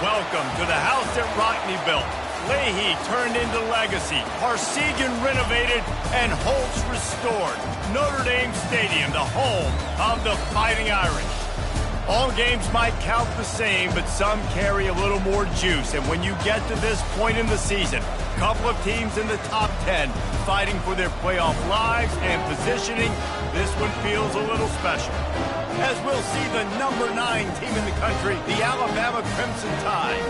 Welcome to the house that Rockne built. Leahy turned into legacy. Parsegan renovated and Holtz restored. Notre Dame Stadium, the home of the Fighting Irish. All games might count the same, but some carry a little more juice. And when you get to this point in the season, a couple of teams in the top 10 fighting for their playoff lives and positioning, this one feels a little special. As we'll see the number 9 team in the country, the Alabama Crimson Tide,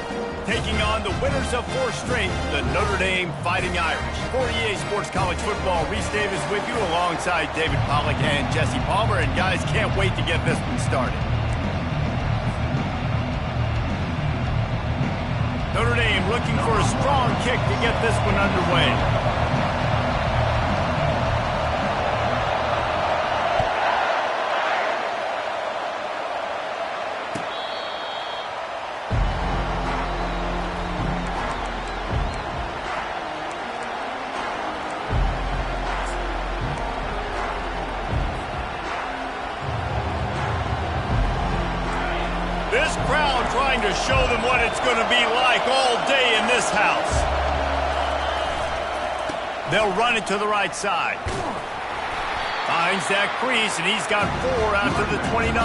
taking on the winners of 4 straight, the Notre Dame Fighting Irish. For EA Sports College Football, Reese Davis with you alongside David Pollack and Jesse Palmer. And guys, can't wait to get this one started. Notre Dame looking for a strong kick to get this one underway. This crowd trying to show them what it's going to be like all day in this house. They'll run it to the right side. Finds that crease, and he's got 4 after the 29.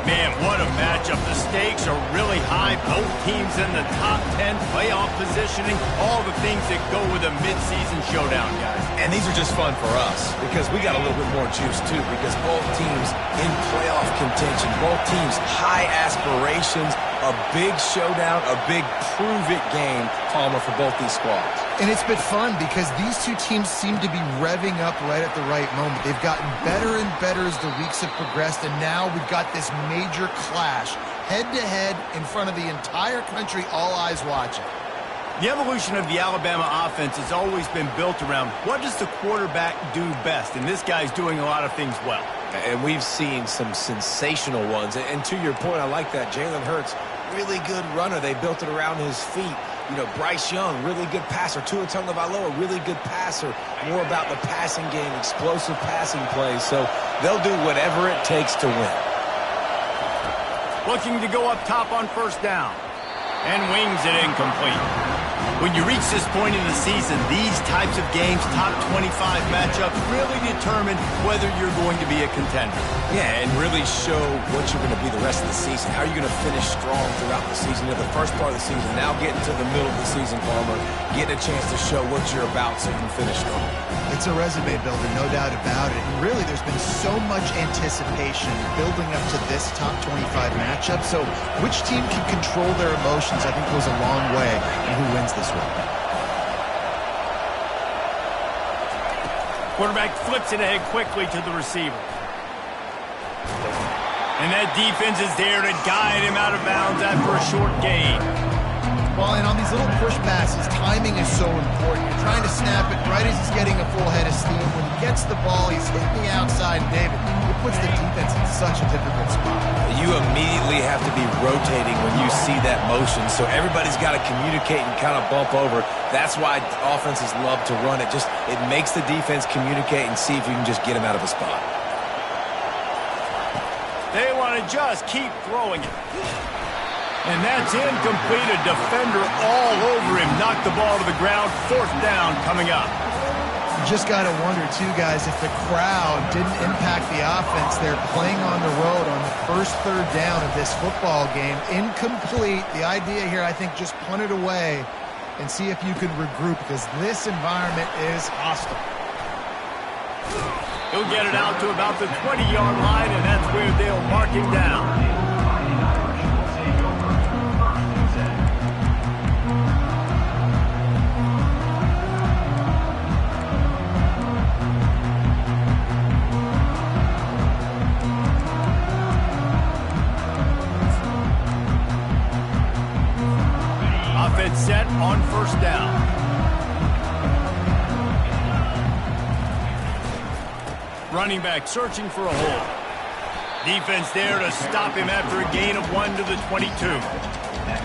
Man, what a matchup. The stakes are really high. Both teams in the top 10, playoff positioning, all the things that go with a midseason showdown, guys. And these are just fun for us because we got a little bit more juice, too, because both teams in playoff contention, both teams high aspirations, a big showdown, a big prove-it game, Palmer, for both these squads. And it's been fun because these two teams seem to be revving up right at the right moment. They've gotten better and better as the weeks have progressed, and now we've got this major clash, head-to-head in front of the entire country, all eyes watching. The evolution of the Alabama offense has always been built around what does the quarterback do best, and this guy's doing a lot of things well. And we've seen some sensational ones. And to your point, I like that. Jalen Hurts, really good runner. They built it around his feet. You know, Bryce Young, really good passer. Tua Tagovailoa, really good passer. More about the passing game, explosive passing plays. So they'll do whatever it takes to win. Looking to go up top on first down. And wings it incomplete. When you reach this point in the season, these types of games, top 25 matchups, really determine whether you're going to be a contender. Yeah, and really show what you're going to be the rest of the season. How are you going to finish strong throughout the season? You know, the first part of the season, now getting to the middle of the season, Palmer, getting a chance to show what you're about so you can finish strong. It's a resume builder, no doubt about it. And really, there's been so much anticipation building up to this top 25 matchup. So which team can control their emotions, I think, goes a long way in who wins this one. Quarterback flips it ahead quickly to the receiver. And that defense is there to guide him out of bounds after a short gain. Well, and on these little push passes, timing is so important. You're trying to snap it right as he's getting a full head of steam. When he gets the ball, he's hitting the outside. David, it puts the defense in such a difficult spot. You immediately have to be rotating when you see that motion, so everybody's got to communicate and kind of bump over. That's why offenses love to run it. It makes the defense communicate and see if you can just get him out of a spot. They want to just keep throwing it. And that's incomplete. A defender all over him. Knocked the ball to the ground. Fourth down coming up. You just got to wonder, too, guys, if the crowd didn't impact the offense. They're playing on the road on the first third down of this football game. Incomplete. The idea here, I think, just punt it away and see if you can regroup because this environment is hostile. He'll get it out to about the 20-yard line, and that's where they'll mark him down. Offense set on first down. Running back searching for a hole. Defense there to stop him after a gain of 1 to the 22.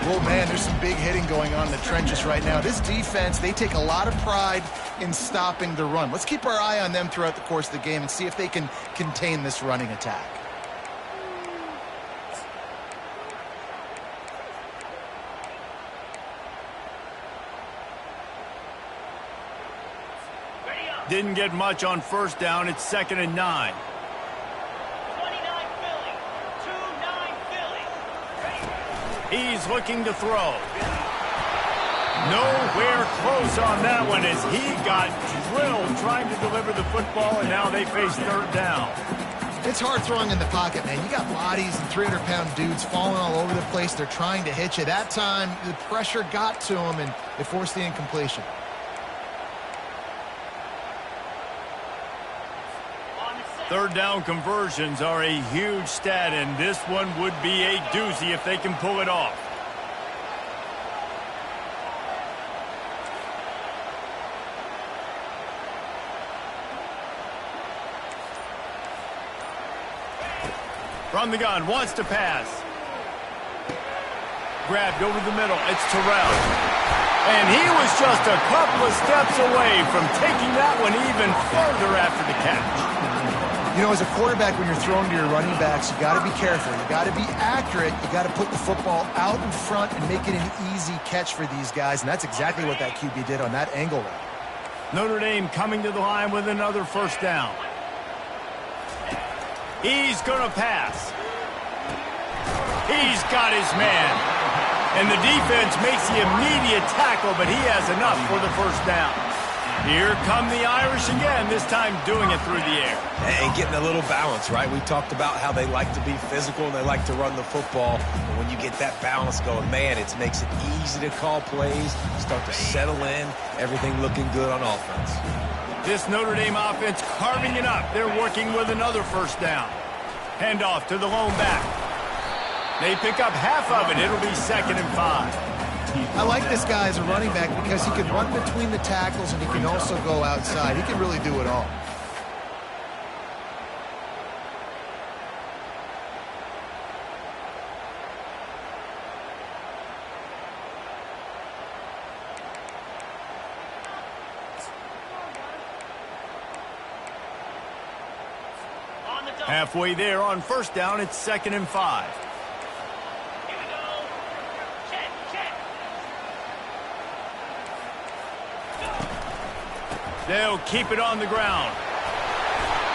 Well, man, there's some big hitting going on in the trenches right now. This defense, they take a lot of pride in stopping the run. Let's keep our eye on them throughout the course of the game and see if they can contain this running attack. Didn't get much on first down. It's 2nd and 9. 29 Philly. 2-9 Philly. He's looking to throw. Nowhere close on that one as he got drilled trying to deliver the football, and now they face 3rd down. It's hard throwing in the pocket, man. You got bodies and 300-pound dudes falling all over the place. They're trying to hit you. That time, the pressure got to him, and it forced the incompletion. Third down conversions are a huge stat, and this one would be a doozy if they can pull it off. From the gun, wants to pass. Grabbed over the middle. It's Terrell. And he was just a couple of steps away from taking that one even further after the catch. You know, as a quarterback, when you're throwing to your running backs, you got to be careful. You got to be accurate. You got to put the football out in front and make it an easy catch for these guys. And that's exactly what that QB did on that angle route. Notre Dame coming to the line with another first down. He's going to pass. He's got his man. And the defense makes the immediate tackle, but he has enough for the first down. Here come the Irish again, this time doing it through the air. And getting a little balance, right? We talked about how they like to be physical and they like to run the football. But when you get that balance going, man, it makes it easy to call plays, start to settle in, everything looking good on offense. This Notre Dame offense carving it up. They're working with another first down. Handoff to the lone back. They pick up half of it. It'll be 2nd and 5. I like this guy as a running back because he can run between the tackles and he can also go outside. He can really do it all. Halfway there on first down, it's 2nd and 5. Here we go. Check. They'll keep it on the ground.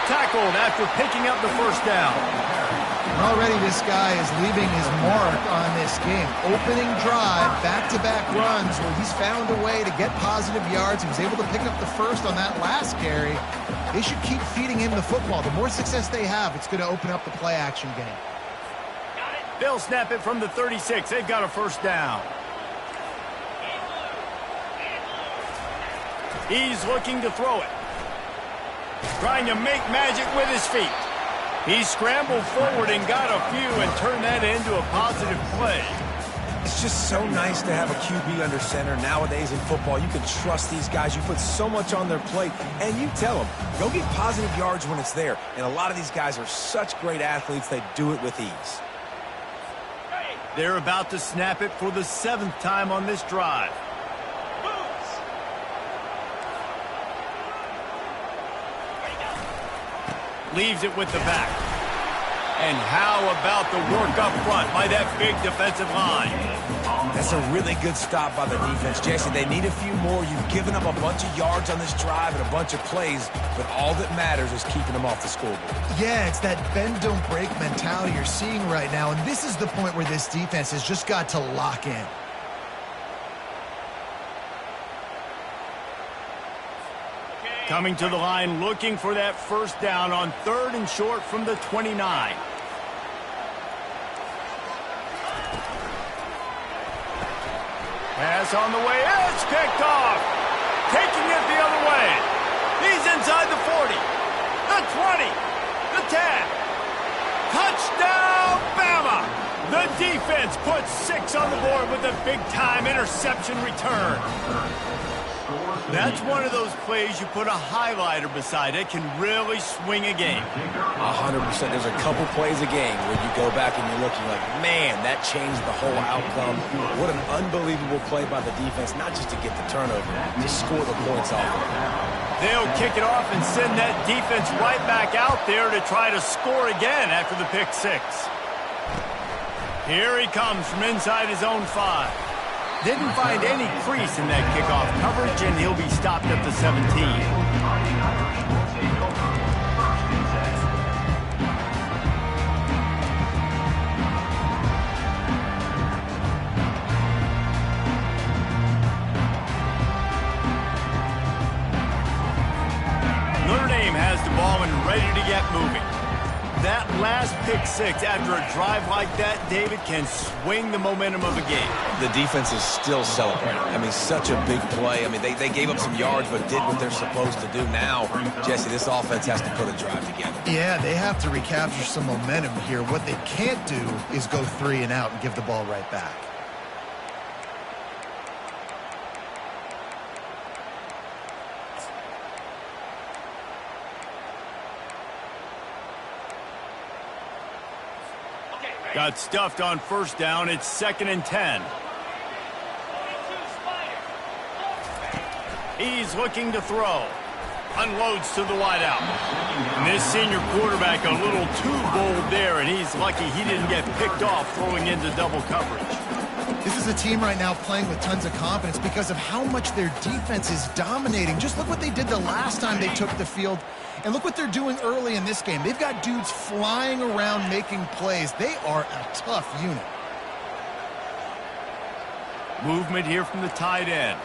Tackled after picking up the first down. And already this guy is leaving his mark on this game. Opening drive, back-to-back runs where he's found a way to get positive yards. He was able to pick up the first on that last carry. They should keep feeding him the football. The more success they have, it's going to open up the play-action game. They'll snap it from the 36. They've got a first down. He's looking to throw it. Trying to make magic with his feet. He scrambled forward and got a few and turned that into a positive play. It's just so nice to have a QB under center. Nowadays in football, you can trust these guys. You put so much on their plate, and you tell them, go get positive yards when it's there. And a lot of these guys are such great athletes, they do it with ease. They're about to snap it for the 7th time on this drive. Leaves it with the back. And how about the work up front by that big defensive line? That's a really good stop by the defense, Jesse. They need a few more. You've given up a bunch of yards on this drive and a bunch of plays, but all that matters is keeping them off the scoreboard. Yeah, it's that bend, don't break mentality you're seeing right now, and this is the point where this defense has just got to lock in. Coming to the line, looking for that first down on 3rd and short from the 29. Pass on the way. It's picked off. Taking it the other way. He's inside the 40. The 20. The 10. Touchdown, Bama. The defense puts 6 on the board with a big-time interception return. That's one of those plays you put a highlighter beside it, can really swing a game. 100%. There's a couple plays a game where you go back and you're looking like, man, that changed the whole outcome. What an unbelievable play by the defense, not just to get the turnover, to score the points off of it. They'll kick it off and send that defense right back out there to try to score again after the pick 6. Here he comes from inside his own 5. Didn't find any crease in that kickoff coverage, and he'll be stopped at the 17. Notre Dame has the ball and ready to get moving. That last pick six after a drive like that, David, can swing the momentum of a game. The defense is still celebrating. I mean, such a big play. I mean, they gave up some yards but did what they're supposed to do. Now, Jesse, this offense has to put a drive together. Yeah, they have to recapture some momentum here. What they can't do is go 3 and out and give the ball right back. Got stuffed on first down. It's 2nd and 10. He's looking to throw. Unloads to the wideout. And this senior quarterback a little too bold there, and he's lucky he didn't get picked off throwing into double coverage. This is a team right now playing with tons of confidence because of how much their defense is dominating. Just look what they did the last time they took the field, and look what they're doing early in this game. They've got dudes flying around making plays. They are a tough unit. Movement here from the tight end.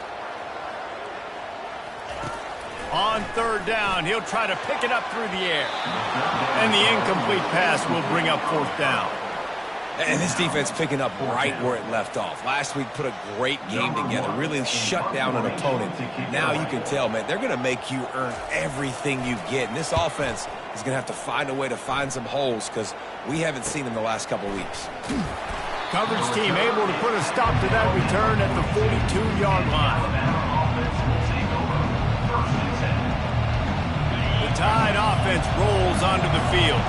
On 3rd down, he'll try to pick it up through the air. And the incomplete pass will bring up 4th down. And this defense picking up right where it left off. Last week put a great game together, really shut down an opponent. Now you can tell, man, they're going to make you earn everything you get. And this offense is going to have to find a way to find some holes because we haven't seen them the last couple weeks. Coverage team able to put a stop to that return at the 42-yard line. The Tide offense rolls onto the field.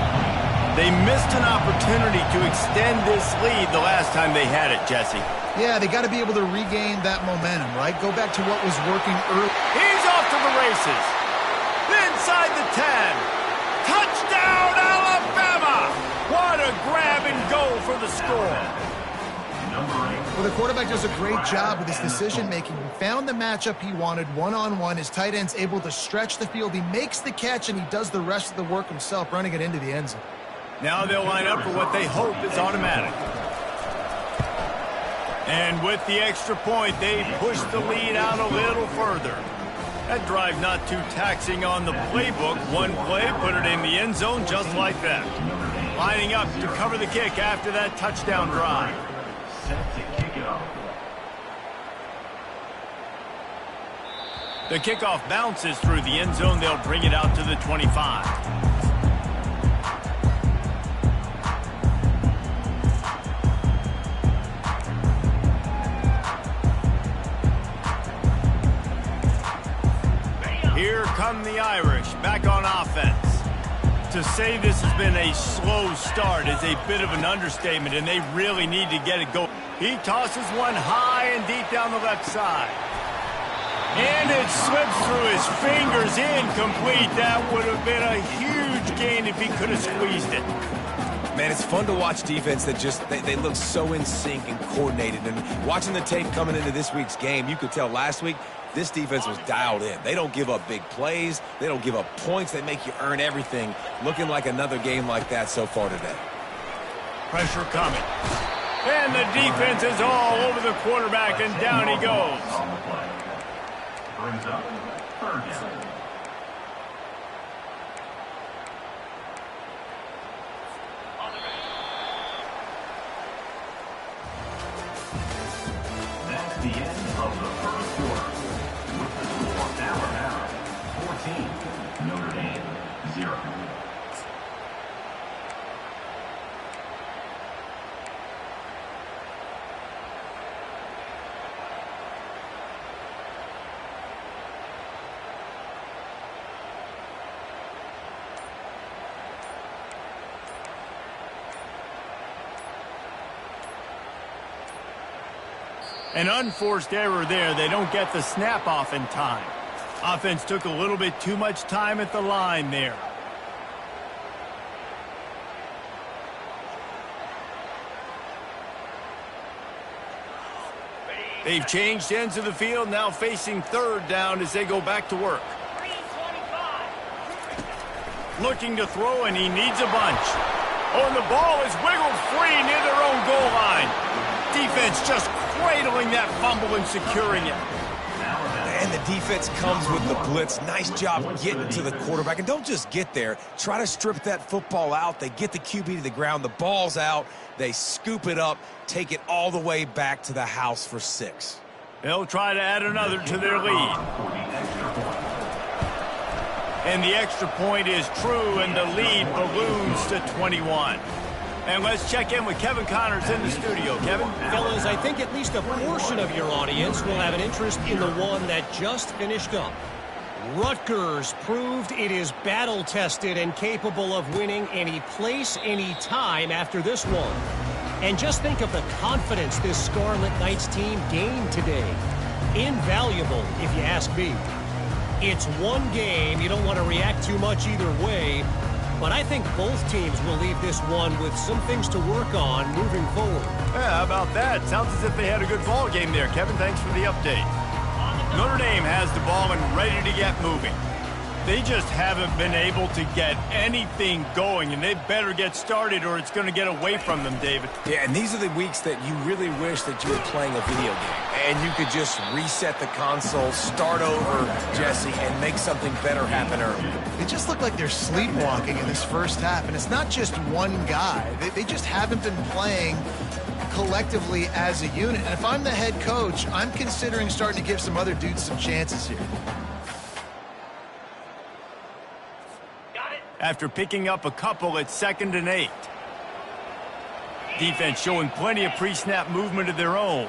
They missed an opportunity to extend this lead the last time they had it, Jesse. Yeah, they got to be able to regain that momentum, right? Go back to what was working early. He's off to the races. Inside the 10. Touchdown, Alabama! What a grab and go for the score. Well, the quarterback does a great job with his decision-making. He found the matchup he wanted one-on-one. His tight end's able to stretch the field. He makes the catch, and he does the rest of the work himself, running it into the end zone. Now they'll line up for what they hope is automatic. And with the extra point, they push the lead out a little further. That drive not too taxing on the playbook. One play, put it in the end zone just like that. Lining up to cover the kick after that touchdown drive. The kickoff bounces through the end zone. They'll bring it out to the 25. Here come the Irish, back on offense. To say this has been a slow start is a bit of an understatement, and they really need to get it going. He tosses one high and deep down the left side. And it slips through his fingers, incomplete. That would have been a huge gain if he could have squeezed it. Man, it's fun to watch defense that just, they look so in sync and coordinated. And watching the tape coming into this week's game, you could tell last week, this defense was dialed in. They don't give up big plays. They don't give up points. They make you earn everything. Looking like another game like that so far today. Pressure coming. And the defense is all over the quarterback, and down he goes. Brings up 3rd down. That's the end of the first quarter. With the score Alabama 14, Notre Dame 0. An unforced error there. They don't get the snap off in time. Offense took a little bit too much time at the line there. They've changed ends of the field, now facing third down as they go back to work. 325. Looking to throw, and he needs a bunch. Oh, and the ball is wiggled free near their own goal line. Defense just cradling that fumble and securing it. And the defense comes with the blitz. Nice job getting to the quarterback. And don't just get there. Try to strip that football out. They get the QB to the ground. The ball's out. They scoop it up, take it all the way back to the house for 6. They'll try to add another to their lead. And the extra point is true, and the lead balloons to 21. And let's check in with Kevin Connors in the studio. Kevin? Fellas, I think at least a portion of your audience will have an interest in the one that just finished up. Rutgers proved it is battle-tested and capable of winning any place, any time after this one. And just think of the confidence this Scarlet Knights team gained today. Invaluable, if you ask me. It's one game. You don't want to react too much either way. But I think both teams will leave this one with some things to work on moving forward. Yeah, how about that? Sounds as if they had a good ball game there. Kevin, thanks for the update. Notre Dame has the ball and ready to get moving. They just haven't been able to get anything going, and they better get started or it's going to get away from them, David. Yeah, and these are the weeks that you really wish that you were playing a video game. And you could just reset the console, start over, Jesse, and make something better happen early. They just look like they're sleepwalking in this first half, and it's not just one guy. They just haven't been playing collectively as a unit. And if I'm the head coach, I'm considering starting to give some other dudes some chances here. After picking up a couple at 2nd and 8. Defense showing plenty of pre-snap movement of their own.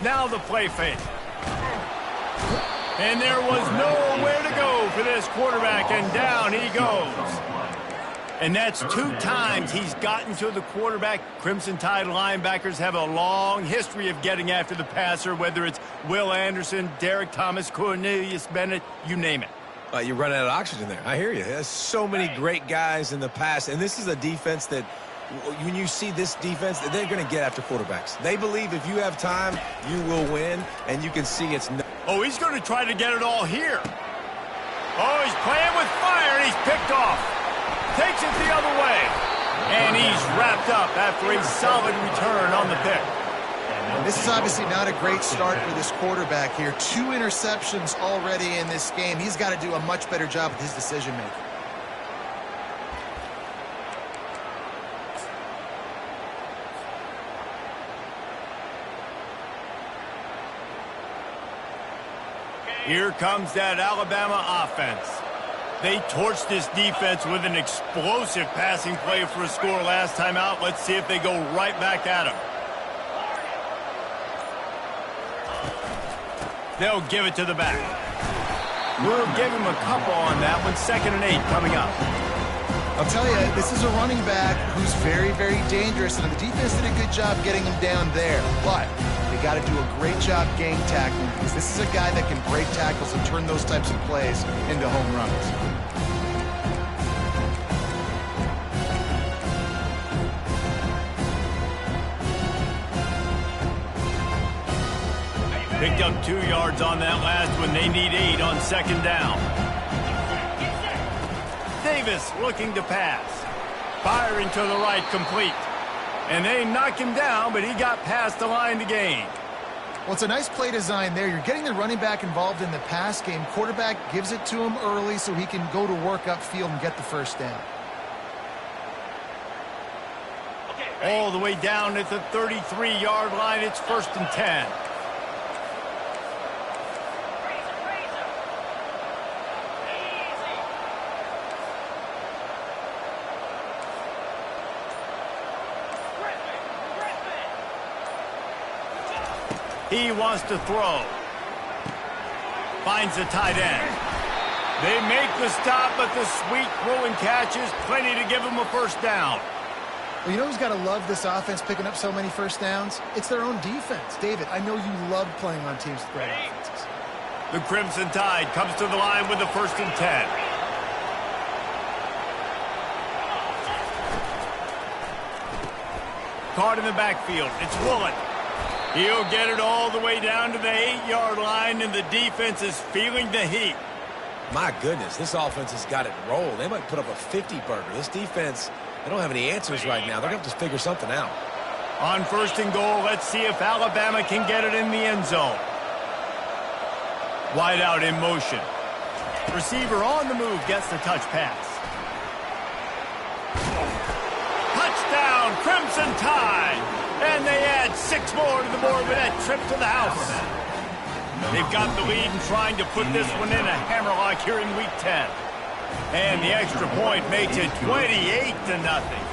Now the play fake. And there was nowhere to go for this quarterback, and down he goes. And that's 2 times he's gotten to the quarterback. Crimson Tide linebackers have a long history of getting after the passer, whether it's Will Anderson, Derek Thomas, Cornelius Bennett, you name it. You're running out of oxygen there. I hear you. There's so many great guys in the past, and this is a defense that when you see this defense, they're going to get after quarterbacks. They believe if you have time, you will win, and you can see it's no. Oh, he's going to try to get it all here. Oh, he's playing with fire, and he's picked off. Takes it the other way. And he's wrapped up after a solid return on the pick. And this is obviously not a great start for this quarterback here. 2 interceptions already in this game. He's got to do a much better job with his decision-making. Here comes that Alabama offense. They torched this defense with an explosive passing play for a score last time out. Let's see if they go right back at him. They'll give it to the back. We'll give him a couple on that one. 2nd and 8 coming up. I'll tell you, this is a running back who's very, very dangerous, and the defense did a good job getting him down there. But they got to do a great job gang tackling, because this is a guy that can break tackles and turn those types of plays into home runs. Picked up 2 yards on that last one. They need 8 on 2nd down. Davis looking to pass. Firing to the right, complete. And they knock him down, but he got past the line to gain. Well, it's a nice play design there. You're getting the running back involved in the pass game. Quarterback gives it to him early so he can go to work upfield and get the first down. All the way down at the 33-yard line. It's 1st and 10. He wants to throw. Finds the tight end. They make the stop, but the sweet throw and catch is plenty to give him a first down. Well, you know who's got to love this offense picking up so many first downs? It's their own defense. David, I know you love playing on teams with great offenses. The Crimson Tide comes to the line with the 1st and 10. caught in the backfield. It's Woolen. He'll get it all the way down to the 8-yard line, and the defense is feeling the heat. My goodness, this offense has got it rolled. They might put up a 50-burger. This defense, they don't have any answers right now. They're going to have to figure something out. On 1st and goal, let's see if Alabama can get it in the end zone. Wide out in motion. Receiver on the move gets the touch pass. Touchdown, Crimson Tide! And they add 6 more to the board with that trip to the house. They've got the lead and trying to put this one in a hammerlock here in Week 10. And the extra point makes it 28-0.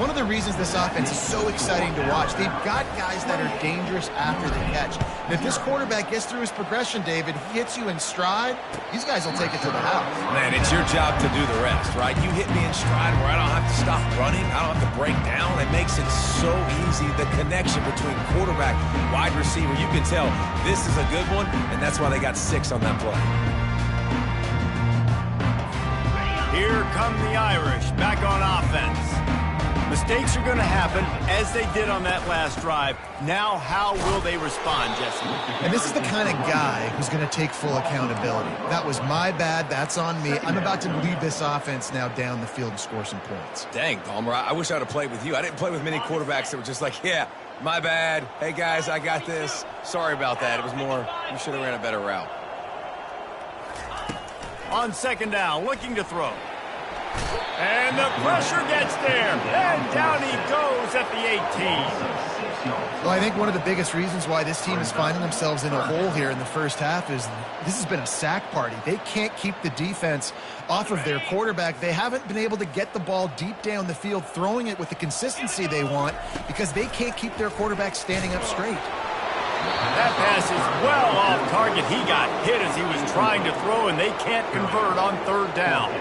One of the reasons this offense is so exciting to watch, they've got guys that are dangerous after the catch. And if this quarterback gets through his progression, David, he hits you in stride, these guys will take it to the house. Man, it's your job to do the rest, right? You hit me in stride where I don't have to stop running. I don't have to break down. It makes it so easy. The connection between quarterback, wide receiver, you can tell this is a good one, and that's why they got 6 on that play. Here come the Irish back on offense. Mistakes are going to happen, as they did on that last drive. Now, how will they respond, Jesse? And this is the kind of guy who's going to take full accountability. That was my bad. That's on me. I'm about to lead this offense now down the field and score some points. Dang, Palmer, I wish I would have played with you. I didn't play with many quarterbacks that were just like, yeah, my bad. Hey, guys, I got this. Sorry about that. It was more, you should have ran a better route. On 2nd down, looking to throw. And the pressure gets there. And down he goes at the 18. Well, I think one of the biggest reasons why this team is finding themselves in a hole here in the first half is this has been a sack party. They can't keep the defense off of their quarterback. They haven't been able to get the ball deep down the field, throwing it with the consistency they want because they can't keep their quarterback standing up straight. That pass is well off target. He got hit as he was trying to throw, and they can't convert on 3rd down.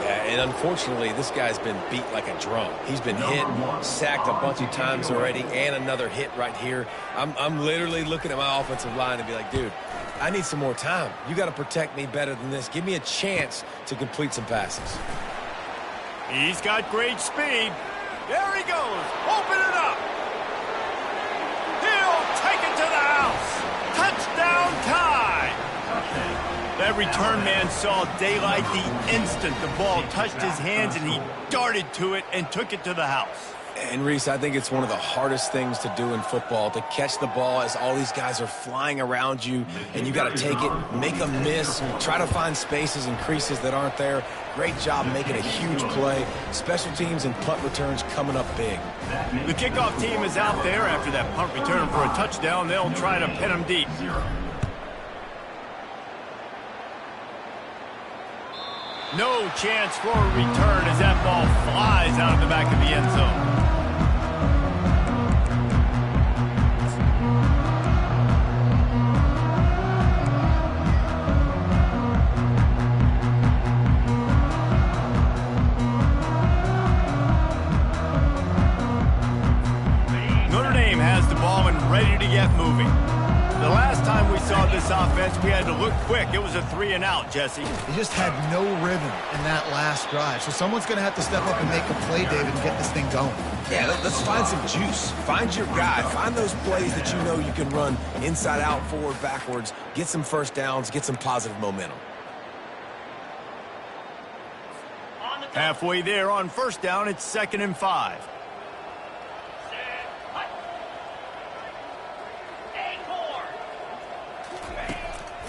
Yeah, and unfortunately, this guy's been beat like a drum. He's been hit, sacked a bunch of times already, and another hit right here. I'm literally looking at my offensive line and be like, dude, I need some more time. You got to protect me better than this. Give me a chance to complete some passes. He's got great speed. There he goes. Open it up. He'll take it to the house. Touchdown Tide. That return man saw daylight the instant the ball touched his hands, and he darted to it and took it to the house. And, Reese, I think it's one of the hardest things to do in football, to catch the ball as all these guys are flying around you, and you got to take it, make a miss, try to find spaces and creases that aren't there. Great job making a huge play. Special teams and punt returns coming up big. The kickoff team is out there after that punt return for a touchdown. They'll try to pin him deep. No chance for a return as that ball flies out of the back of the end zone. Notre Dame has the ball and ready to get moving. The last time we saw this offense, we had to look quick. It was a 3-and-out, Jesse. He just had no rhythm in that last drive. So someone's going to have to step up and make a play, David, and get this thing going. Yeah, let's find some juice. Find your guy. Find those plays that you know you can run inside out, forward, backwards. Get some first downs. Get some positive momentum. Halfway there on 1st down, it's 2nd and 5.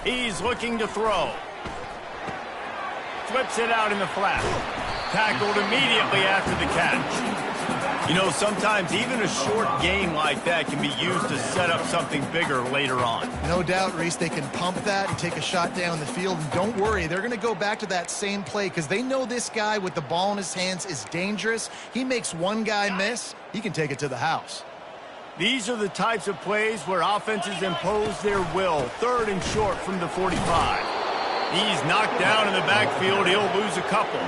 He's looking to throw. Flips it out in the flat. Tackled immediately after the catch. You know, sometimes even a short game like that can be used to set up something bigger later on. No doubt, Reese, they can pump that and take a shot down the field. And don't worry, they're going to go back to that same play because they know this guy with the ball in his hands is dangerous. He makes one guy miss, he can take it to the house. These are the types of plays where offenses impose their will. 3rd and short from the 45. He's knocked down in the backfield. He'll lose a couple.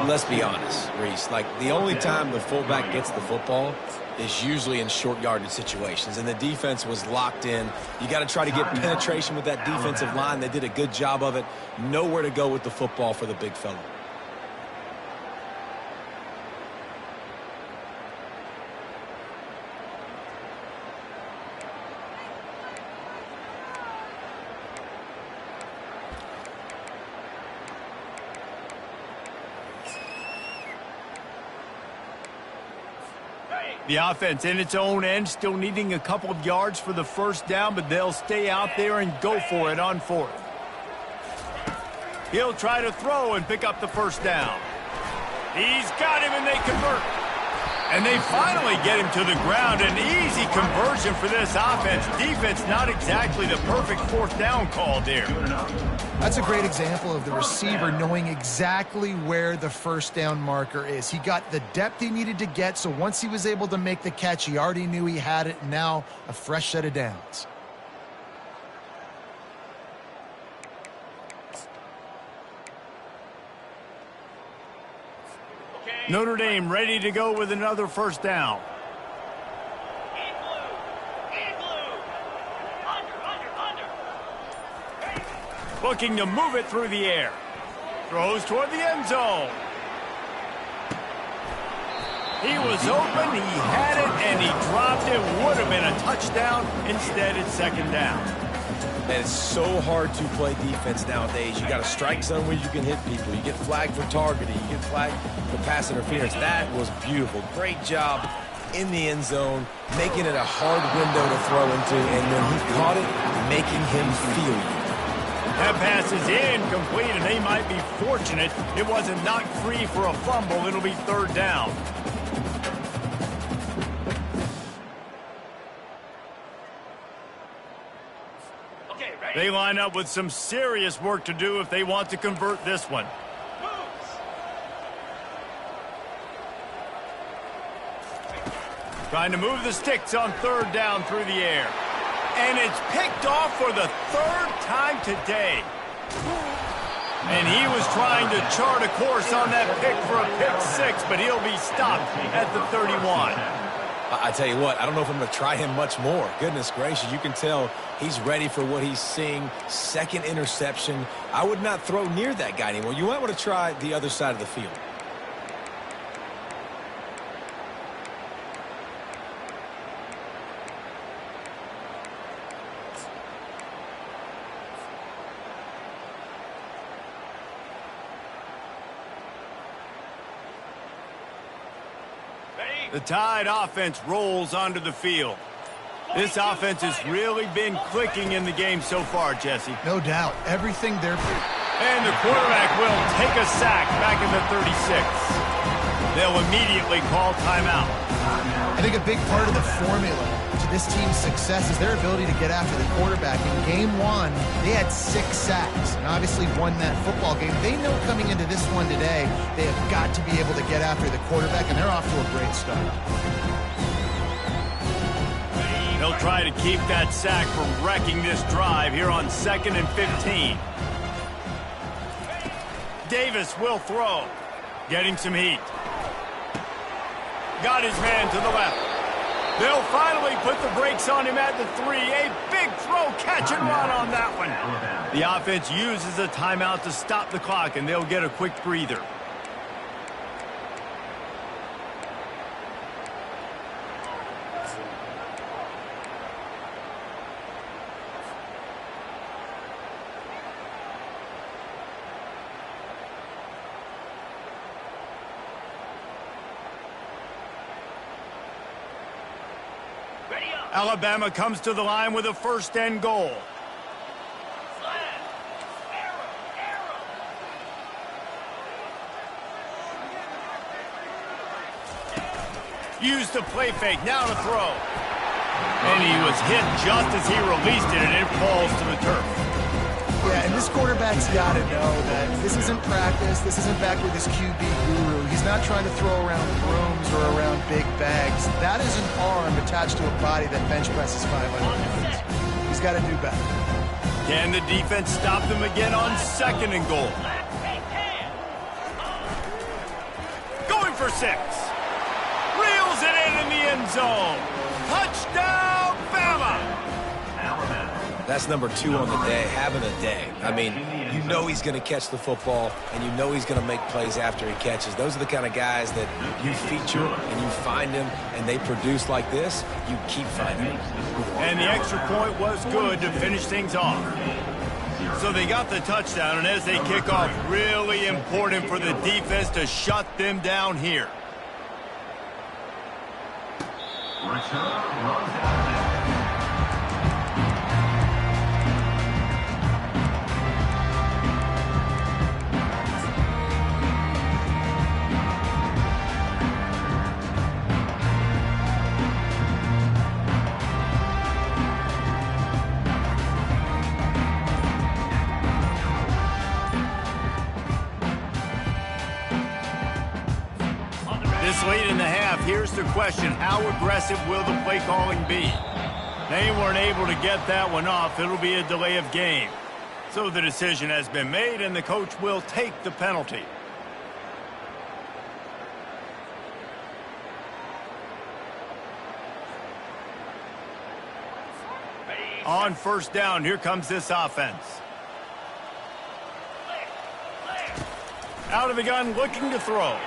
Let's be honest, Reese. Like, the only time the fullback gets the football is usually in short yardage situations, and the defense was locked in. You got to try to get penetration with that defensive line. They did a good job of it. Nowhere to go with the football for the big fella. The offense in its own end, still needing a couple of yards for the first down, but they'll stay out there and go for it on fourth. He'll try to throw and pick up the first down. He's got him, and they convert. And they finally get him to the ground. An easy conversion for this offense. Defense, not exactly the perfect fourth down call there. That's a great example of the receiver knowing exactly where the first down marker is. He got the depth he needed to get, so once he was able to make the catch, he already knew he had it. Now a fresh set of downs. Notre Dame ready to go with another first down. In blue. Under. Looking to move it through the air. Throws toward the end zone. He was open, he had it, and he dropped it. Would have been a touchdown. Instead, it's second down. And it's so hard to play defense nowadays. You got a strike zone where you can hit people. You get flagged for targeting. You get flagged for pass interference. That was beautiful. Great job in the end zone, making it a hard window to throw into. And when he caught it, making him feel you. That pass is incomplete, and they might be fortunate it wasn't knocked free for a fumble. It'll be third down. They line up with some serious work to do if they want to convert this one. Trying to move the sticks on third down through the air. And it's picked off for the third time today. And he was trying to chart a course on that pick for a pick six, but he'll be stopped at the 31. I tell you what, I don't know if I'm going to try him much more. Goodness gracious, you can tell he's ready for what he's seeing. Second interception. I would not throw near that guy anymore. You might want to try the other side of the field. The Tide offense rolls onto the field. This offense has really been clicking in the game so far, Jesse. No doubt. Everything they're... And the quarterback will take a sack back in the 36. They'll immediately call timeout. I think a big part of the formula to this team's success is their ability to get after the quarterback. In game one, they had 6 sacks and obviously won that football game. They know coming into this one today, they have got to be able to get after the quarterback, and they're off to a great start. They'll try to keep that sack from wrecking this drive here on 2nd and 15. Davis will throw. Getting some heat. Got his man to the left. They'll finally put the brakes on him at the 3. A big throw, catch and run on that one. The offense uses a timeout to stop the clock, and they'll get a quick breather. Alabama comes to the line with a first and goal. Used the play fake, now to throw. And he was hit just as he released it, and it falls to the turf. Yeah, and this quarterback's got to know that this isn't practice. This isn't back with his QB guru. He's not trying to throw around brooms or around big bags. That is an arm attached to a body that bench presses 500 pounds. He's got to do better. Can the defense stop them again on 2nd and goal? Going for 6. Reels it in the end zone. Touchdown, Bama! That's number 2 on the day, having a day. I mean, you know he's going to catch the football, and you know he's going to make plays after he catches. Those are the kind of guys that you feature and you find them, and they produce like this, you keep finding them. And the extra point was good to finish things off. So they got the touchdown, and as they kick off, really important for the defense to shut them down here. Return runs out of bounds. This late in the half, here's the question: how aggressive will the play calling be? They weren't able to get that one off. It'll be a delay of game. So the decision has been made, and the coach will take the penalty. On first down, here comes this offense. Out of the gun, looking to throw.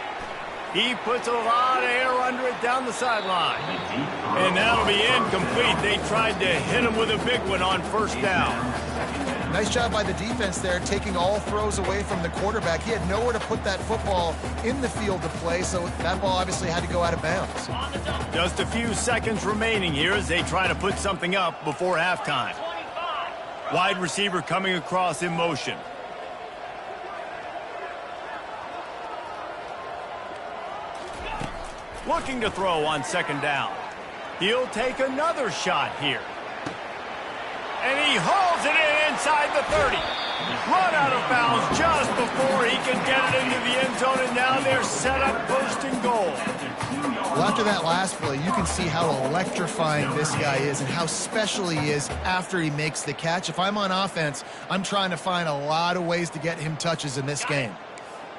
He puts a lot of air under it down the sideline. And that'll be incomplete. They tried to hit him with a big one on first down. Nice job by the defense there, taking all throws away from the quarterback. He had nowhere to put that football in the field to play, so that ball obviously had to go out of bounds. Just a few seconds remaining here as they try to put something up before halftime. Wide receiver coming across in motion. Looking to throw on second down. He'll take another shot here. And he hauls it in inside the 30. Run out of bounds just before he can get it into the end zone, and now they're set up first and goal. Well, after that last play, you can see how electrifying this guy is and how special he is after he makes the catch. If I'm on offense, I'm trying to find a lot of ways to get him touches in this game.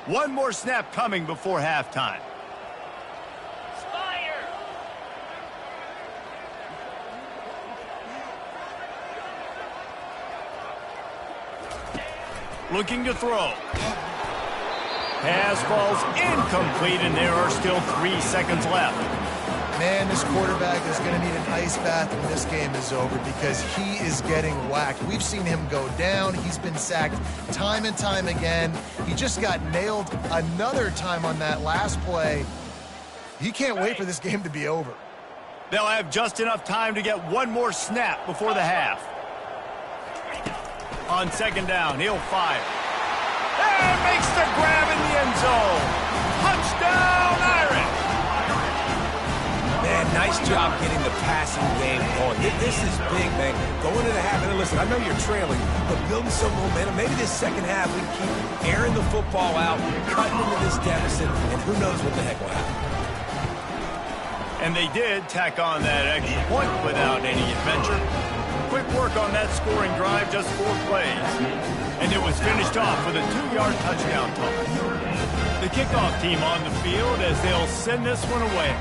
One more snap coming before halftime. Looking to throw. Pass falls incomplete, and there are still 3 seconds left. Man, this quarterback is going to need an ice bath when this game is over because he is getting whacked. We've seen him go down. He's been sacked time and time again. He just got nailed another time on that last play. He can't wait for this game to be over. They'll have just enough time to get one more snap before the half. On second down, he'll fire. And makes the grab in the end zone. Touchdown, Irish! Man, nice job getting the passing game going. This is big, man. Going into the half, and listen, I know you're trailing, but building some momentum. Maybe this second half we keep airing the football out, cutting into this deficit, and who knows what the heck will happen. And they did tack on that extra point without any adventure. Quick work on that scoring drive, just 4 plays. And it was finished off with a 2-yard touchdown toss. The kickoff team on the field as they'll send this one away.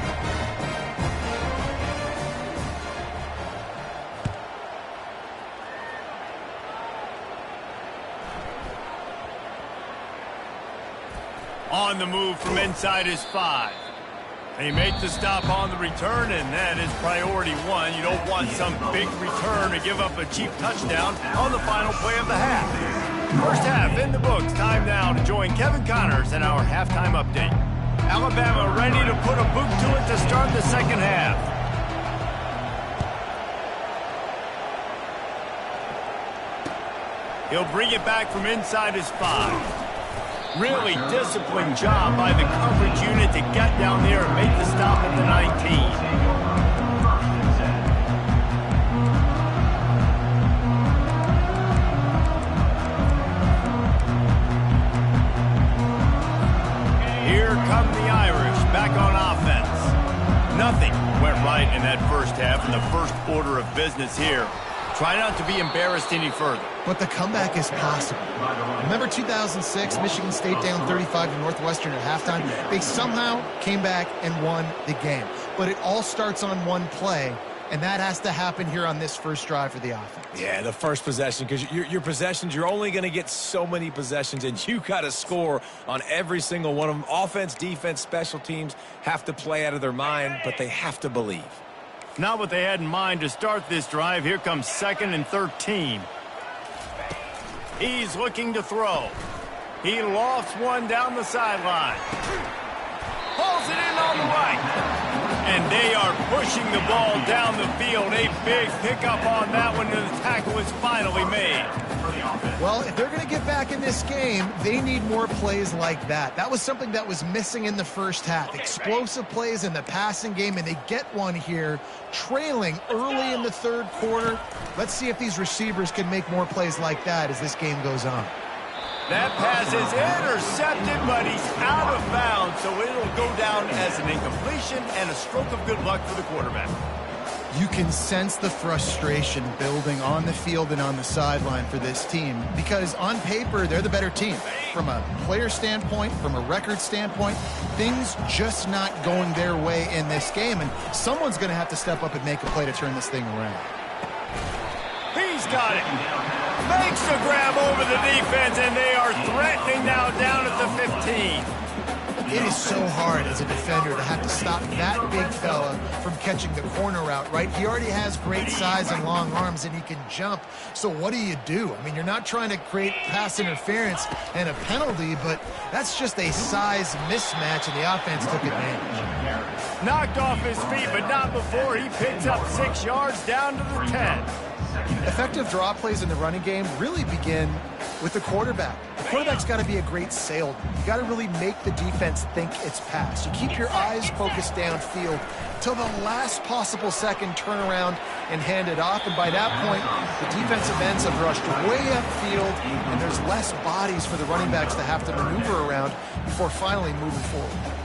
On the move from inside his 5. They make the stop on the return, and that is priority 1. You don't want some big return to give up a cheap touchdown on the final play of the half. First half in the books. Time now to join Kevin Connors in our halftime update. Alabama ready to put a boot to it to start the second half. He'll bring it back from inside his 5. Really disciplined job by the coverage unit to get down there and make the stop at the 19. Here come the Irish back on offense. Nothing went right in that first half in the first order of business here. Try not to be embarrassed any further. But the comeback is possible. Remember 2006, Michigan State down 35 to Northwestern at halftime? They somehow came back and won the game. But it all starts on one play, and that has to happen here on this first drive for the offense. Yeah, the first possession, because your possessions, you're only going to get so many possessions, and you got to score on every single one of them. Offense, defense, special teams have to play out of their mind, but they have to believe. Not what they had in mind to start this drive. Here comes 2nd and 13. He's looking to throw. He lofts one down the sideline. Pulls it in on the right. And they are pushing the ball down the field. A big pickup on that one, and the tackle is finally made. Well, if they're going to get back in this game, they need more plays like that. That was something that was missing in the first half. Explosive plays in the passing game, and they get one here, trailing early in the third quarter. Let's see if these receivers can make more plays like that as this game goes on. That pass is intercepted, but he's out of bounds, so it'll go down as an incompletion and a stroke of good luck for the quarterback. You can sense the frustration building on the field and on the sideline for this team because on paper, they're the better team. From a player standpoint, from a record standpoint, things just not going their way in this game, and someone's going to have to step up and make a play to turn this thing around. He's got it. Makes the grab over the defense, and they are threatening now down at the 15. It is so hard as a defender to have to stop that big fella from catching the corner route, right? He already has great size and long arms, and he can jump. So what do? I mean, you're not trying to create pass interference and a penalty, but that's just a size mismatch, and the offense took advantage. Knocked off his feet, but not before he picks up 6 yards down to the 10. Effective draw plays in the running game really begin with the quarterback. The quarterback's got to be a great salesman. You got to really make the defense think it's pass. You keep your eyes focused downfield till the last possible second, turn around and hand it off. And by that point, the defensive ends have rushed way upfield, and there's less bodies for the running backs to have to maneuver around before finally moving forward.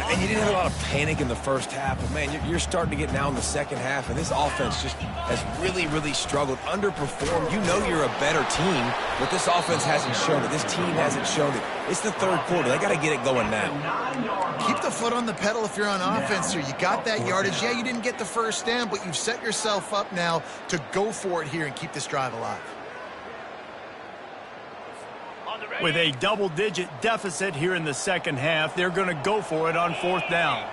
And you didn't have a lot of panic in the first half, but, man, you're starting to get now in the second half, and this offense just has really, really struggled, underperformed. You know you're a better team, but this offense hasn't shown it. This team hasn't shown it. It's the third quarter. They got to get it going now. Keep the foot on the pedal if you're on offense here. You got that yardage. Yeah, you didn't get the first down, but you've set yourself up now to go for it here and keep this drive alive. With a double-digit deficit here in the second half, they're going to go for it on fourth down.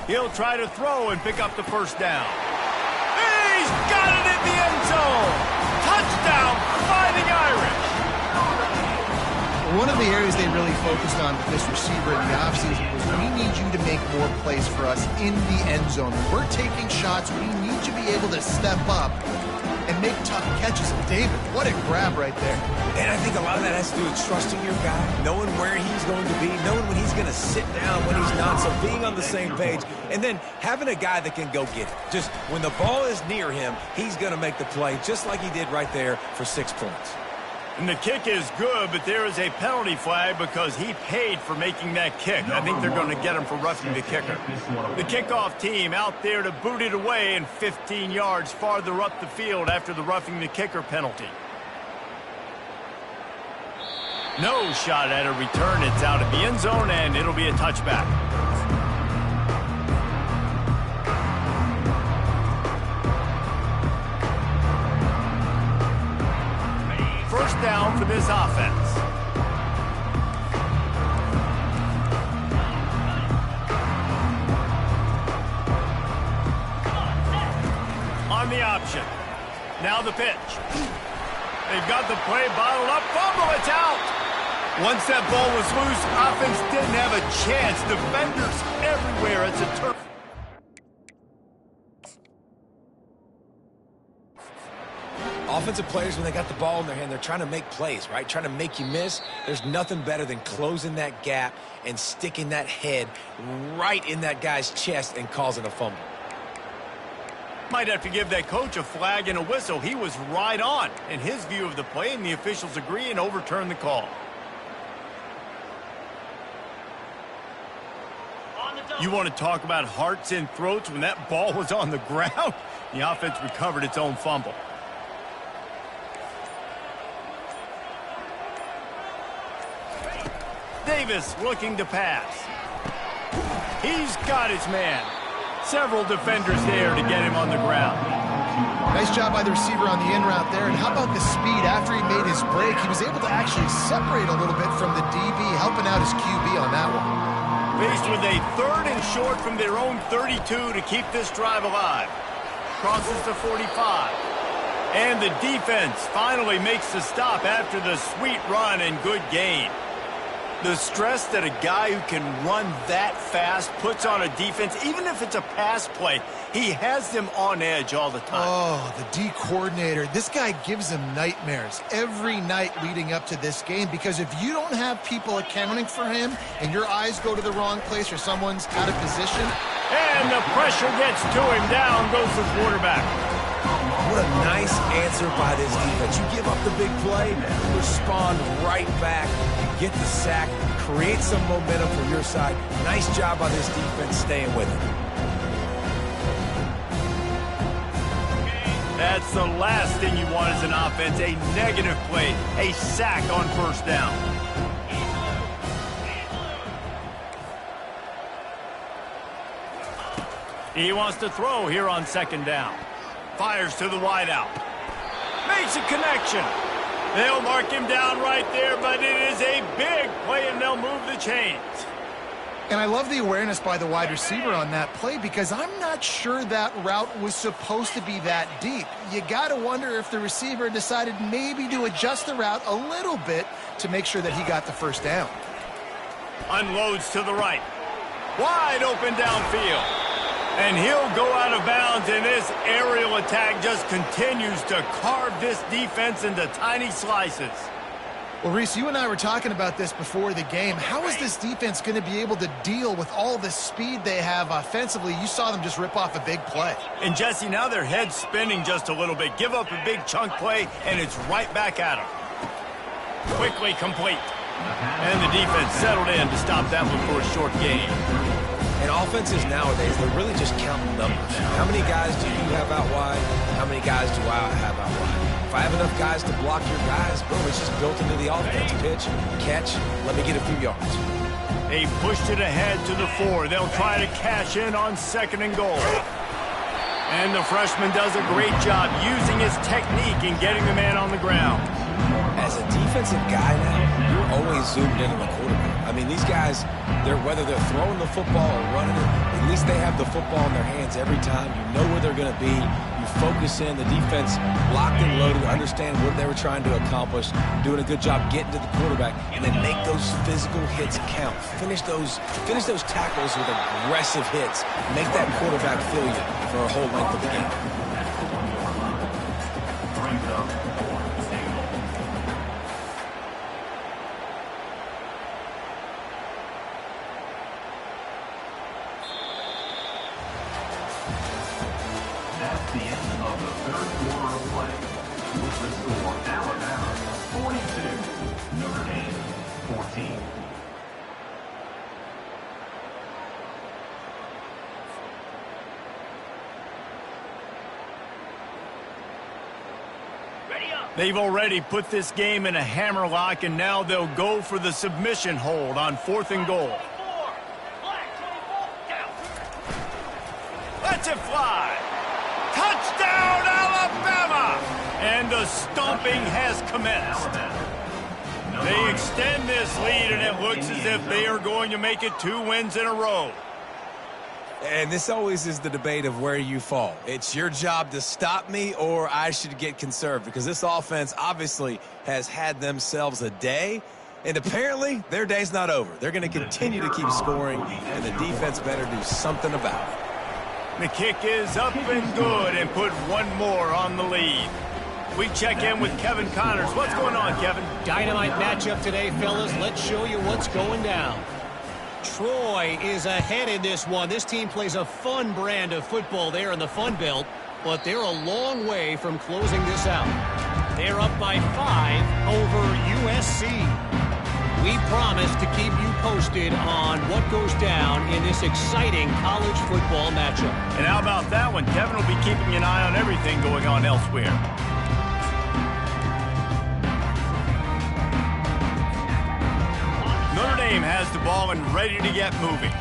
He'll try to throw and pick up the first down. He's got it in the end zone! Touchdown, Fighting Irish! One of the areas they really focused on with this receiver in the offseason was we need you to make more plays for us in the end zone. When we're taking shots, we need you to be able to step up and make tough catches. And David, what a grab right there. And I think a lot of that has to do with trusting your guy, knowing where he's going to be, knowing when he's going to sit down, when he's not, so being on the same page, and then having a guy that can go get it. Just when the ball is near him, he's going to make the play, just like he did right there for 6 points. And the kick is good, but there is a penalty flag because he paid for making that kick. I think they're going to get him for roughing the kicker. The kickoff team out there to boot it away and 15 yards farther up the field after the roughing the kicker penalty. No shot at a return. It's out of the end zone, and it'll be a touchback. First down for this offense. On the option. Now the pitch. They've got the play bottled up. Fumble, it's out. Once that ball was loose, offense didn't have a chance. Defenders everywhere. It's a turf. Offensive players, when they got the ball in their hand, they're trying to make plays, right? Trying to make you miss. There's nothing better than closing that gap and sticking that head right in that guy's chest and causing a fumble. Might have to give that coach a flag and a whistle. He was right on in his view of the play, and the officials agree and overturn the call. You want to talk about hearts and throats when that ball was on the ground? The offense recovered its own fumble. Davis looking to pass. He's got his man. Several defenders there to get him on the ground. Nice job by the receiver on the in route there. And how about the speed? After he made his break, he was able to actually separate a little bit from the DB, helping out his QB on that one. Faced with a 3rd and short from their own 32 to keep this drive alive. Crosses the 45. And the defense finally makes the stop after the sweet run and good gain. The stress that a guy who can run that fast puts on a defense, even if it's a pass play, he has them on edge all the time. Oh, the D coordinator. This guy gives them nightmares every night leading up to this game, because if you don't have people accounting for him and your eyes go to the wrong place or someone's out of position. And the pressure gets to him. Down goes the quarterback. What a nice answer by this defense. You give up the big play, you respond right back, you get the sack, create some momentum for your side. Nice job by this defense staying with it. That's the last thing you want as an offense, a negative play, a sack on first down. He wants to throw here on second down. Fires to the wideout. Makes a connection. They'll mark him down right there, but it is a big play, and they'll move the chains. And I love the awareness by the wide receiver on that play, because I'm not sure that route was supposed to be that deep. You got to wonder if the receiver decided maybe to adjust the route a little bit to make sure that he got the first down. Unloads to the right. Wide open downfield. And he'll go out of bounds, and this aerial attack just continues to carve this defense into tiny slices. Well, Reese, you and I were talking about this before the game. How is this defense going to be able to deal with all the speed they have offensively? You saw them just rip off a big play. And, Jesse, now their head's spinning just a little bit. Give up a big chunk play, and it's right back at them. Quickly complete. And the defense settled in to stop that one for a short gain. And offenses nowadays, they're really just counting numbers. How many guys do you have out wide? How many guys do I have out wide? If I have enough guys to block your guys, boom, it's just built into the offense. Pitch, catch, let me get a few yards. They pushed it ahead to the 4. They'll try to cash in on second and goal. And the freshman does a great job using his technique and getting the man on the ground. As a defensive guy now, you're always zoomed in on the quarterback. I mean, these guys, whether they're throwing the football or running it, at least they have the football in their hands every time. You know where they're going to be. You focus in. The defense locked and loaded, understand what they were trying to accomplish, doing a good job getting to the quarterback, and then make those physical hits count. Finish those tackles with aggressive hits. Make that quarterback feel you for a whole length of the game. That's the end of the third quarter of play. With the score, Alabama 42, Notre Dame 14. They've already put this game in a hammerlock, and now they'll go for the submission hold on 4th and goal. Let's it fly. Touchdown, Alabama! And the stomping has commenced. They extend this lead, and it looks as if they are going to make it 2 wins in a row. And this always is the debate of where you fall. It's your job to stop me, or I should get conserved, because this offense obviously has had themselves a day, and apparently their day's not over. They're going to continue to keep scoring, and the defense better do something about it. The kick is up and good, and put one more on the lead. We check in with Kevin Connors. What's going on, Kevin? Dynamite matchup today, fellas. Let's show you what's going down. Troy is ahead in this one. This team plays a fun brand of football there in the Fun Belt, but they're a long way from closing this out. They're up by 5 over USC. We promise to keep you posted on what goes down in this exciting college football matchup. And how about that one? Kevin will be keeping an eye on everything going on elsewhere. Notre Dame has the ball and ready to get moving.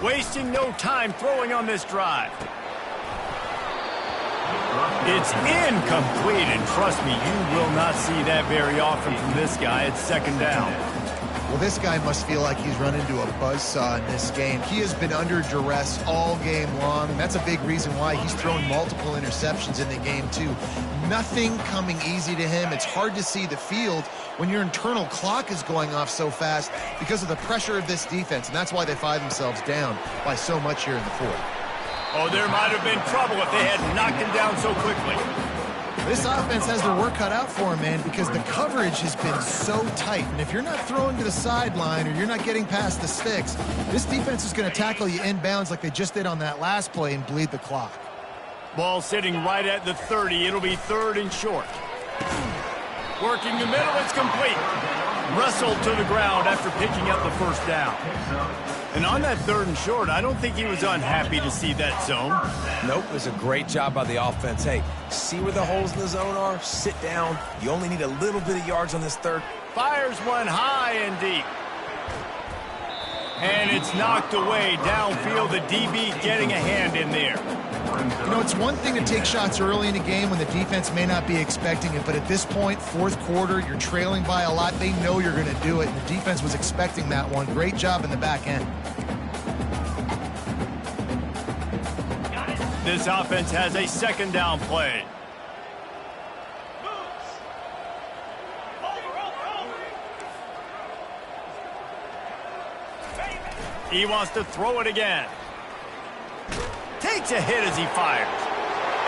Wasting no time throwing on this drive. It's incomplete, and trust me, you will not see that very often from this guy. It's second down. Well, this guy must feel like he's run into a buzzsaw in this game. He has been under duress all game long, and that's a big reason why he's thrown multiple interceptions in the game, too. Nothing coming easy to him. It's hard to see the field when your internal clock is going off so fast because of the pressure of this defense, and that's why they find themselves down by so much here in the fourth. Oh, there might have been trouble if they had knocked him down so quickly. This offense has their work cut out for him, man, because the coverage has been so tight. And if you're not throwing to the sideline or you're not getting past the sticks, this defense is going to tackle you inbounds like they just did on that last play and bleed the clock. Ball sitting right at the 30. It'll be 3rd and short. Working the middle, it's complete. Wrestled to the ground after picking up the first down. And on that 3rd and short, I don't think he was unhappy to see that zone. Nope, it was a great job by the offense. Hey, see where the holes in the zone are? Sit down. You only need a little bit of yards on this 3rd. Fires one high and deep. And it's knocked away downfield. The DB getting a hand in there. You know, it's one thing to take shots early in a game when the defense may not be expecting it, but at this point, 4th quarter, you're trailing by a lot. They know you're going to do it, and the defense was expecting that one. Great job in the back end. This offense has a 2nd down play. He wants to throw it again. Takes a hit as he fires.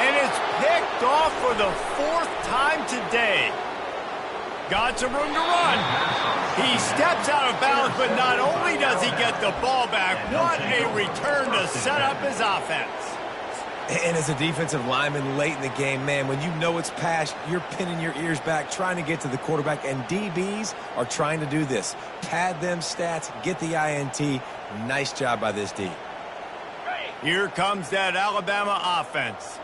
And it's picked off for the 4th time today. Got some room to run. He steps out of bounds, but not only does he get the ball back, what a return to set up his offense. And as a defensive lineman late in the game, man, when you know it's past, you're pinning your ears back, trying to get to the quarterback, and DBs are trying to do this. Pad them stats, get the INT. Nice job by this D. Here comes that Alabama offense.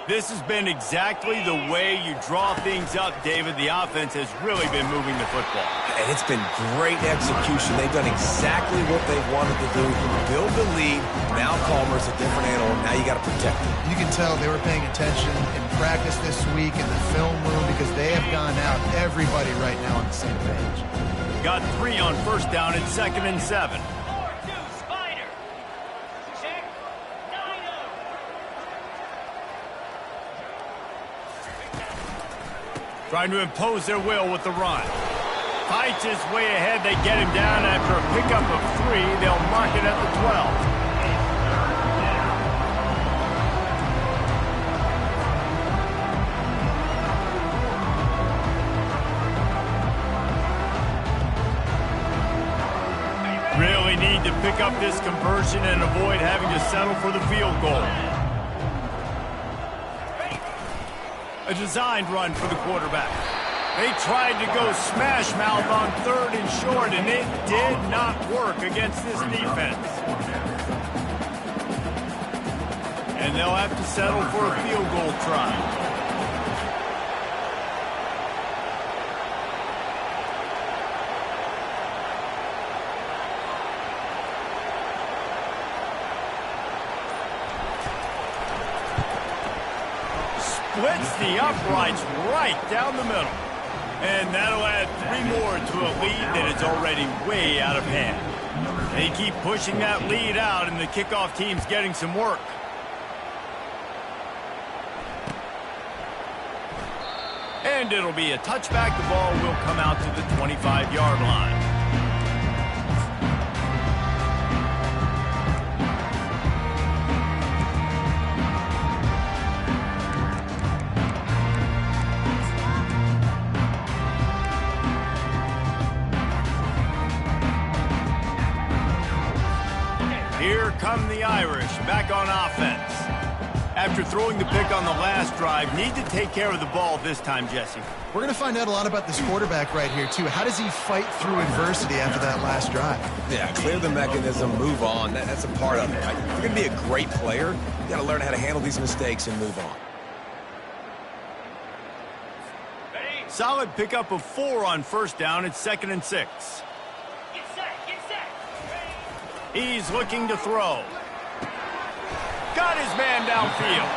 This has been exactly the way you draw things up, David. The offense has really been moving the football. And it's been great execution. They've done exactly what they've wanted to do. Build the lead. Now Palmer's a different animal. Now you got to protect him. You can tell they were paying attention in practice this week in the film room because they have gone out, everybody right now on the same page. Got 3 on 1st down. It's 2nd and 7. Trying to impose their will with the run. Fights his way ahead. They get him down after a pickup of 3. They'll mark it at the 12. Really need to pick up this conversion and avoid having to settle for the field goal. A designed run for the quarterback. They tried to go smash mouth on 3rd and short, and it did not work against this defense. And they'll have to settle for a field goal try. Splits the uprights right down the middle. And that'll add 3 more to a lead that is already way out of hand. They keep pushing that lead out, and the kickoff team's getting some work. And it'll be a touchback. The ball will come out to the 25-yard line. Here come the Irish, back on offense. After throwing the pick on the last drive, need to take care of the ball this time, Jesse. We're going to find out a lot about this quarterback right here, too. How does he fight through adversity after that last drive? Yeah, clear the mechanism, move on. That's a part of it, right? If you're going to be a great player, you got to learn how to handle these mistakes and move on. Solid pickup of 4 on 1st down. It's 2nd and 6. He's looking to throw. Got his man downfield.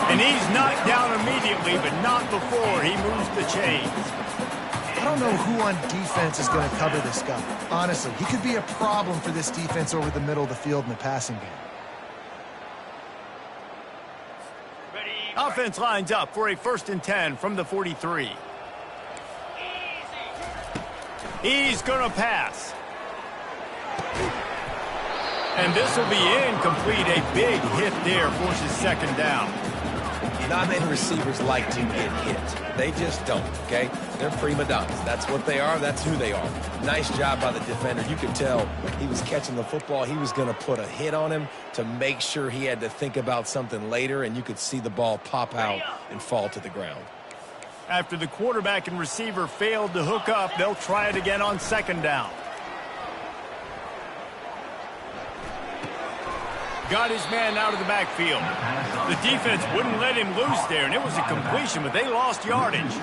And he's knocked down immediately, but not before he moves the chains. don't know who on defense is going to cover this guy. Honestly, he could be a problem for this defense over the middle of the field in the passing game. Offense lines up for a 1st and 10 from the 43. He's going to pass. And this will be incomplete. A big hit there forces 2nd down. Not many receivers like to get hit. They just don't, okay? They're prima donnas. That's what they are. That's who they are. Nice job by the defender. You could tell he was catching the football. He was going to put a hit on him to make sure he had to think about something later, and you could see the ball pop out and fall to the ground. After the quarterback and receiver failed to hook up, they'll try it again on 2nd down. Got his man out of the backfield. The defense wouldn't let him loose there, and it was a completion, but they lost yardage.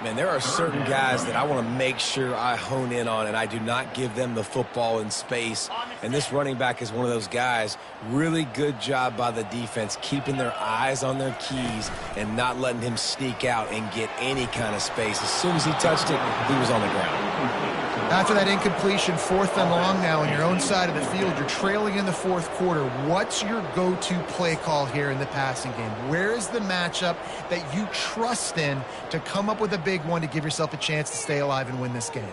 Man, there are certain guys that I want to make sure I hone in on, and I do not give them the football in space. And this running back is one of those guys. Really good job by the defense, keeping their eyes on their keys and not letting him sneak out and get any kind of space. As soon as he touched it, he was on the ground. After that incompletion, 4th and long now on your own side of the field, you're trailing in the 4th quarter. What's your go-to play call here in the passing game? Where is the matchup that you trust in to come up with a big one to give yourself a chance to stay alive and win this game?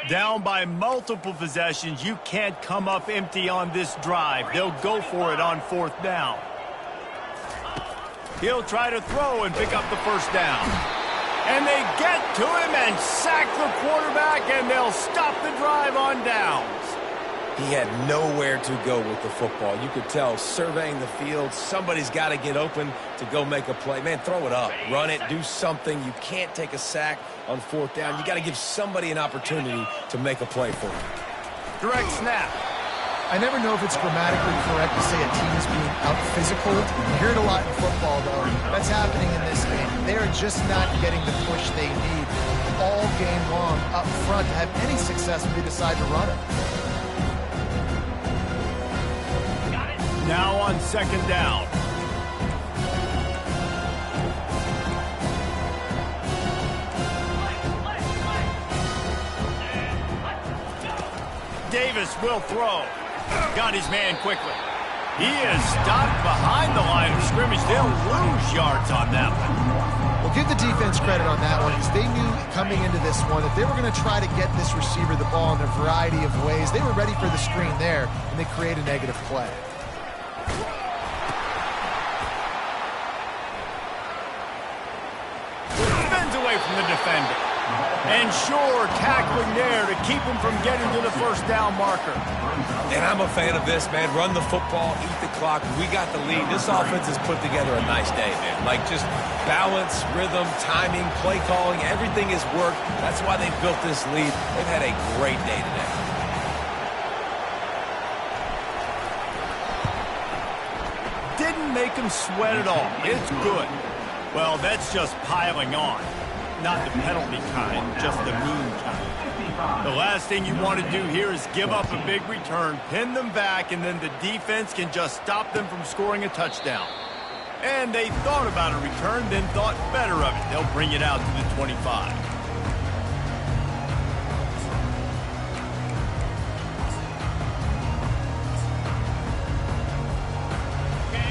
Down by multiple possessions, you can't come up empty on this drive. They'll go for it on 4th down. He'll try to throw and pick up the 1st down. And they get to him and sack the quarterback, and they'll stop the drive on downs. He had nowhere to go with the football. You could tell surveying the field, somebody's got to get open to go make a play. Man, throw it up, run it, do something. You can't take a sack on 4th down. You got to give somebody an opportunity to make a play for him. Direct snap. I never know if it's grammatically correct to say a team is being out-physical. You hear it a lot in football, though. That's happening in this game. They are just not getting the push they need all game long up front to have any success when they decide to run it. Now on 2nd down. Davis will throw. Got his man quickly. He is stopped behind the line of scrimmage. They'll lose yards on that one. Well, give the defense credit on that one, because they knew coming into this one that they were going to try to get this receiver the ball in a variety of ways. They were ready for the screen there, and they create a negative play. Spins away from the defender. And sure, tackling there to keep him from getting to the 1st down marker. And I'm a fan of this, man. Run the football, eat the clock. We got the lead. This offense has put together a nice day, man. Like, just balance, rhythm, timing, play calling, everything has worked. That's why they've built this lead. They've had a great day today. Didn't make him sweat at all. It's good. Well, that's just piling on. Not the penalty kind, just the mean kind. The last thing you want to do here is give up a big return, pin them back, and then the defense can just stop them from scoring a touchdown. And they thought about a return, then thought better of it. They'll bring it out to the 25.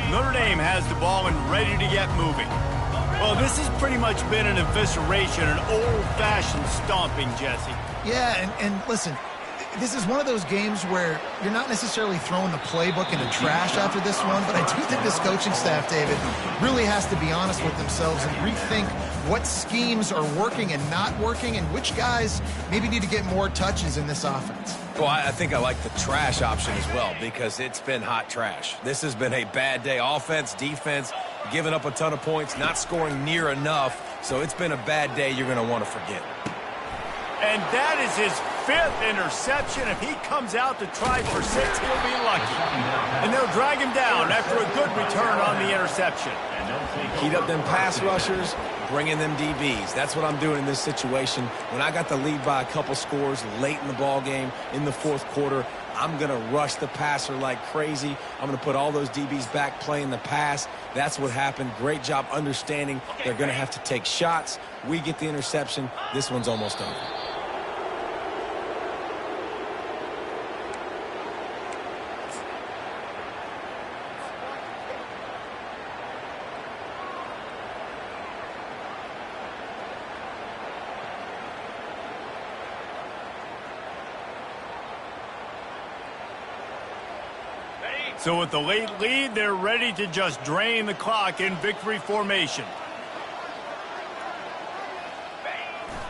Notre Dame has the ball and ready to get moving. Well, this has pretty much been an evisceration, an old-fashioned stomping, Jesse. Yeah, and listen, this is one of those games where you're not necessarily throwing the playbook in the trash after this one, but I do think this coaching staff, David, really has to be honest with themselves and rethink what schemes are working and not working and which guys maybe need to get more touches in this offense. Well, I think I like the trash option as well, because it's been hot trash. This has been a bad day. Offense, defense, giving up a ton of points, not scoring near enough. So it's been a bad day you're going to want to forget. And that is his 5th interception. If he comes out to try for 6, he'll be lucky. And they'll drag him down after a good return on the interception. Heat up them pass rushers, bring in them DBs. That's what I'm doing in this situation. When I got the lead by a couple scores late in the ball game, in the 4th quarter, I'm going to rush the passer like crazy. I'm going to put all those DBs back playing the pass. That's what happened. Great job understanding they're going to have to take shots. We get the interception. This one's almost over. So with the late lead, they're ready to just drain the clock in victory formation.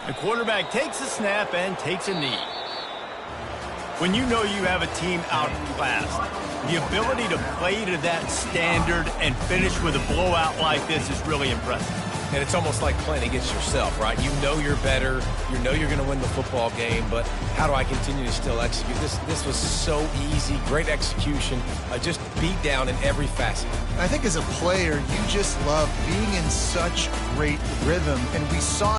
The quarterback takes a snap and takes a knee. When you know you have a team outclassed, the ability to play to that standard and finish with a blowout like this is really impressive. And it's almost like playing against yourself, right? You know you're better. You know you're going to win the football game, but how do I continue to still execute? This was so easy. Great execution. Just beat down in every facet. I think as a player, you just love being in such great rhythm, and we saw